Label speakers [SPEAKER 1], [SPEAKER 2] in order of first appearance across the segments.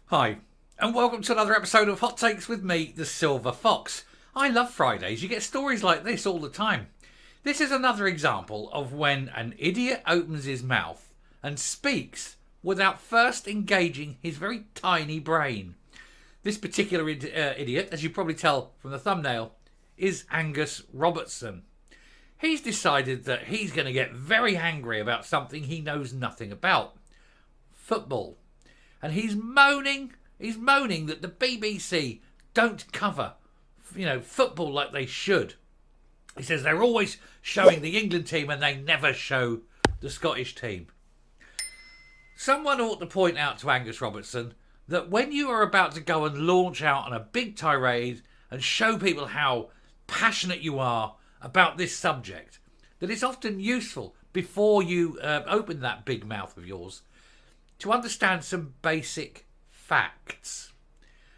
[SPEAKER 1] Hi, and welcome to another episode of Hot Takes with me, the Silver Fox. I love Fridays. You get stories like this all the time. This is another example of when an idiot opens his mouth and speaks without first engaging his very tiny brain. This particular idiot, as you probably tell from the thumbnail, is Angus Robertson. He's decided that he's going to get very angry about something he knows nothing about. Football. And he's moaning that the BBC don't cover, football like they should. He says they're always showing the England team and they never show the Scottish team. Someone ought to point out to Angus Robertson that when you are about to go and launch out on a big tirade and show people how passionate you are about this subject, that it's often useful before you open that big mouth of yours to understand some basic facts.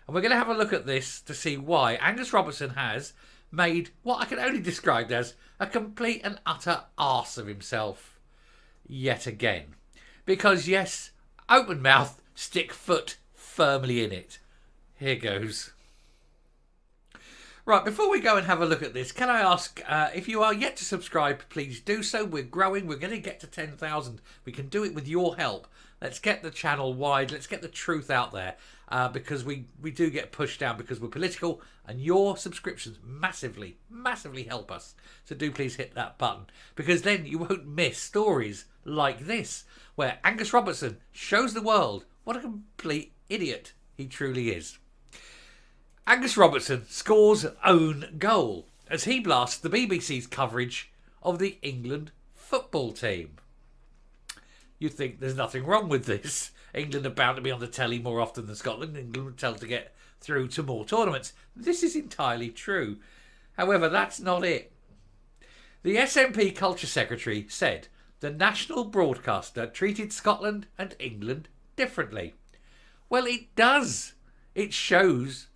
[SPEAKER 1] And we're going to have a look at this to see why Angus Robertson has made what I can only describe as a complete and utter arse of himself yet again. Because yes, open mouth, stick foot firmly in it. Here goes. Right, before we go and have a look at this, can I ask, if you are yet to subscribe, please do so. We're growing. We're going to get to 10,000. We can do it with your help. Let's get the channel wide. Let's get the truth out there, because we do get pushed down because we're political, and your subscriptions massively, massively help us. So do please hit that button, because then you won't miss stories like this, where Angus Robertson shows the world what a complete idiot he truly is. Angus Robertson scores own goal as he blasts the BBC's coverage of the England football team. You'd think there's nothing wrong with this. England are bound to be on the telly more often than Scotland. England would tell to get through to more tournaments. This is entirely true. However, that's not it. The SNP Culture Secretary said the national broadcaster treated Scotland and England differently. Well, it does. It shows.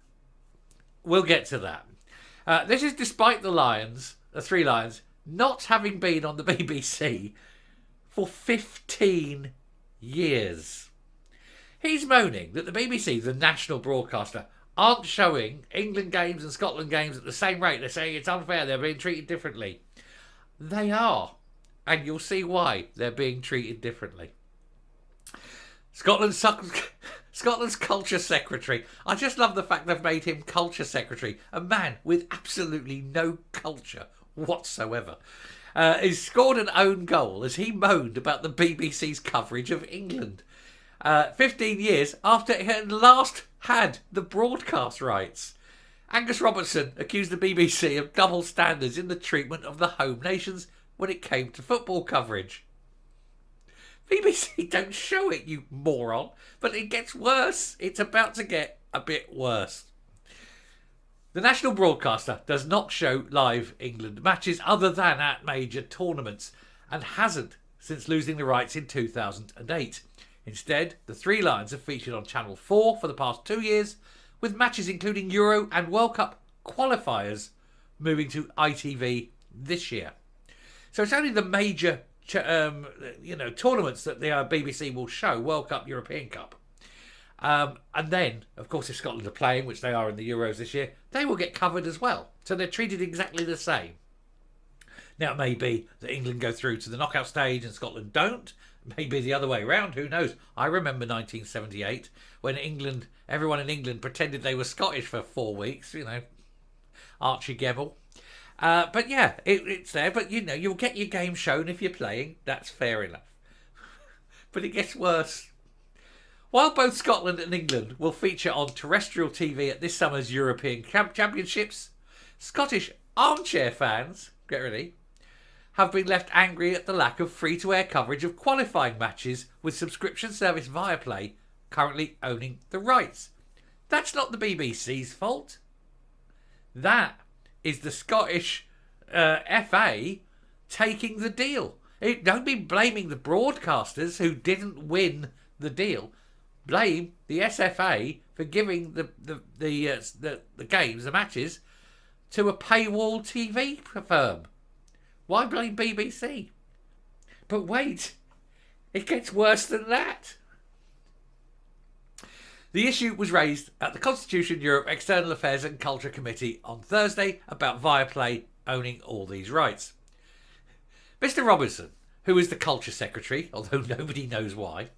[SPEAKER 1] We'll get to that. This is despite the Three Lions, not having been on the BBC for 15 years. He's moaning that the BBC, the national broadcaster, aren't showing England games and Scotland games at the same rate. They're saying it's unfair, they're being treated differently. They are, and you'll see why they're being treated differently. Scotland's Culture Secretary. I just love the fact they've made him Culture Secretary. A man with absolutely no culture whatsoever. He scored an own goal as he moaned about the BBC's coverage of England. 15 years after it had last had the broadcast rights. Angus Robertson accused the BBC of double standards in the treatment of the home nations when it came to football coverage. BBC don't show it, you moron. But it gets worse. It's about to get a bit worse. The national broadcaster does not show live England matches other than at major tournaments, and hasn't since losing the rights in 2008. Instead, the Three Lions have featured on Channel 4 for the past 2 years, with matches including Euro and World Cup qualifiers moving to ITV this year. So it's only the major tournaments that the BBC will show, World Cup, European Cup. And then, of course, if Scotland are playing, which they are in the Euros this year, they will get covered as well. So they're treated exactly the same. Now, it may be that England go through to the knockout stage and Scotland don't. Maybe the other way around, who knows? I remember 1978 when everyone in England pretended they were Scottish for 4 weeks, Archie Gemmill. But yeah, it's there. But, you'll get your game shown if you're playing. That's fair enough. But it gets worse. While both Scotland and England will feature on terrestrial TV at this summer's European Championships, Scottish armchair fans, get ready, have been left angry at the lack of free-to-air coverage of qualifying matches, with subscription service Viaplay currently owning the rights. That's not the BBC's fault. That is the Scottish FA taking the deal. Don't be blaming the broadcasters who didn't win the deal. Blame the SFA for giving the games, the matches, to a paywall TV firm. Why blame BBC? But wait, it gets worse than that. The issue was raised at the Constitution Europe External Affairs and Culture Committee on Thursday about Viaplay owning all these rights. Mr. Robertson, who is the Culture Secretary, although nobody knows why,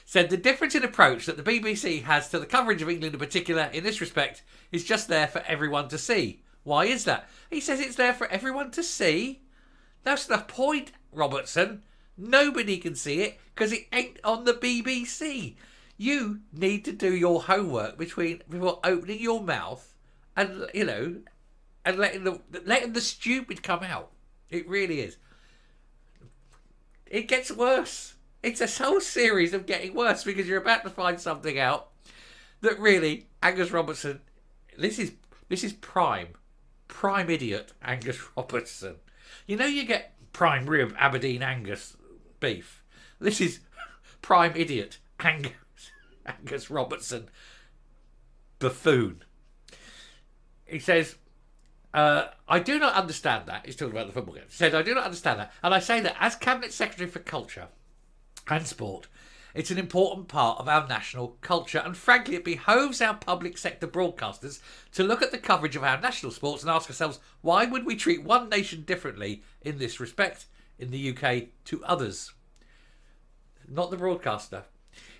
[SPEAKER 1] said the difference in approach that the BBC has to the coverage of England in particular in this respect is just there for everyone to see. Why is that? He says it's there for everyone to see. That's the point, Robertson. Nobody can see it because it ain't on the BBC. You need to do your homework before opening your mouth and, and letting the stupid come out. It really is. It gets worse. It's a whole series of getting worse because you're about to find something out that really, Angus Robertson, this is prime idiot Angus Robertson. You get prime rib Aberdeen Angus beef. This is prime idiot Angus Robertson buffoon. He says, I do not understand that. He's talking about the football game. He said, I do not understand that. And I say that as Cabinet Secretary for Culture and Sport, it's an important part of our national culture. And frankly, it behoves our public sector broadcasters to look at the coverage of our national sports and ask ourselves, why would we treat one nation differently in this respect in the UK to others? Not the broadcaster.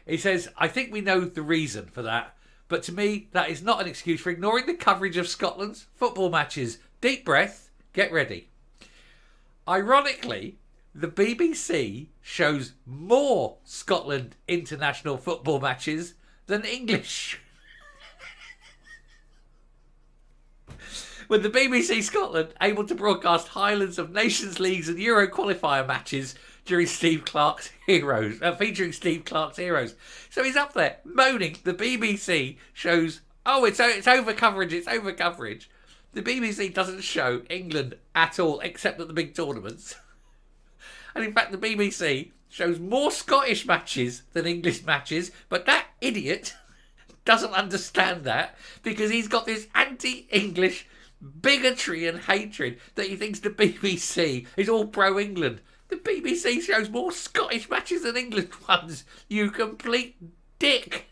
[SPEAKER 1] He says, I think we know the reason for that. But to me, that is not an excuse for ignoring the coverage of Scotland's football matches. Deep breath, get ready. Ironically, the BBC shows more Scotland international football matches than English. With the BBC Scotland able to broadcast Highlands of Nations Leagues and Euro qualifier matches featuring Steve Clarke's heroes. So he's up there moaning the BBC shows, it's over coverage, it's over coverage. The BBC doesn't show England at all, except at the big tournaments. And in fact, the BBC shows more Scottish matches than English matches, but that idiot doesn't understand that because he's got this anti-English bigotry and hatred that he thinks the BBC is all pro-England. The BBC shows more Scottish matches than England ones, you complete dick.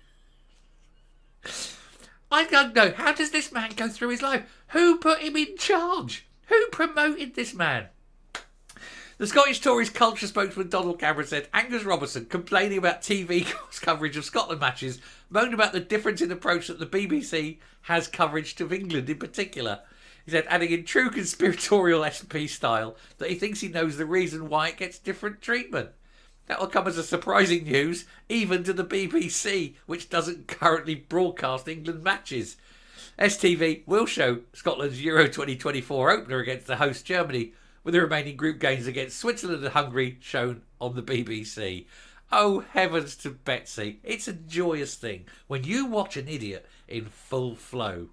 [SPEAKER 1] I don't know, how does this man go through his life? Who put him in charge? Who promoted this man? The Scottish Tories culture spokesman Donald Cameron said Angus Robertson, complaining about TV coverage of Scotland matches, moaned about the difference in approach that the BBC has coverage of England in particular. He said, adding in true conspiratorial SP style, that he thinks he knows the reason why it gets different treatment. That will come as a surprising news, even to the BBC, which doesn't currently broadcast England matches. STV will show Scotland's Euro 2024 opener against the host Germany, with the remaining group games against Switzerland and Hungary shown on the BBC. Oh, heavens to Betsy. It's a joyous thing when you watch an idiot in full flow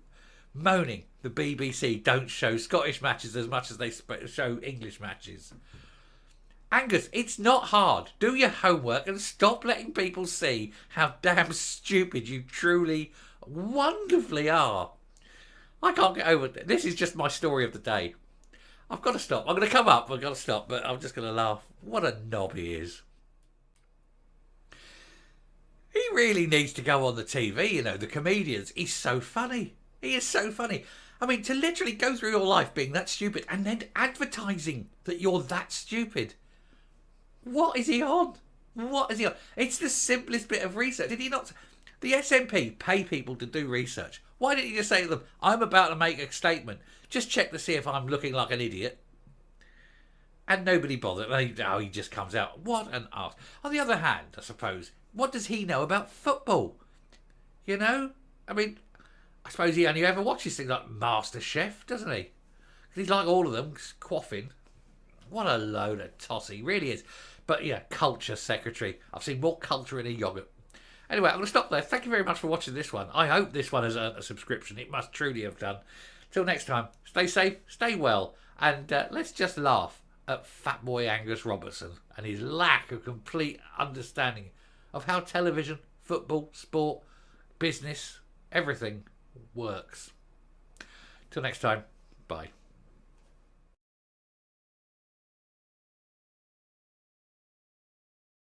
[SPEAKER 1] moaning the BBC don't show Scottish matches as much as they show English matches. Angus, it's not hard. Do your homework and stop letting people see how damn stupid you truly, wonderfully are. I can't get over it. This is just my story of the day. I've got to stop. I'm going to come up. I've got to stop, but I'm just going to laugh. What a knob he is. He really needs to go on the TV, the comedians. He's so funny. He is so funny. I mean, to literally go through your life being that stupid and then advertising that you're that stupid. What is he on? What is he on? It's the simplest bit of research. Did he not? The SNP pay people to do research. Why didn't he just say to them, I'm about to make a statement. Just check to see if I'm looking like an idiot. And nobody bothered. He just comes out. What an arse. On the other hand, I suppose, what does he know about football? I mean, I suppose he only ever watches things like MasterChef, doesn't he? Because he's like all of them, quaffing. What a load of toss he really is. But yeah, culture secretary. I've seen more culture in a yoghurt. Anyway, I'm going to stop there. Thank you very much for watching this one. I hope this one has earned a subscription. It must truly have done. Till next time, stay safe, stay well, and let's just laugh at Fat Boy Angus Robertson and his lack of complete understanding of how television, football, sport, business, everything works. Till next time, bye.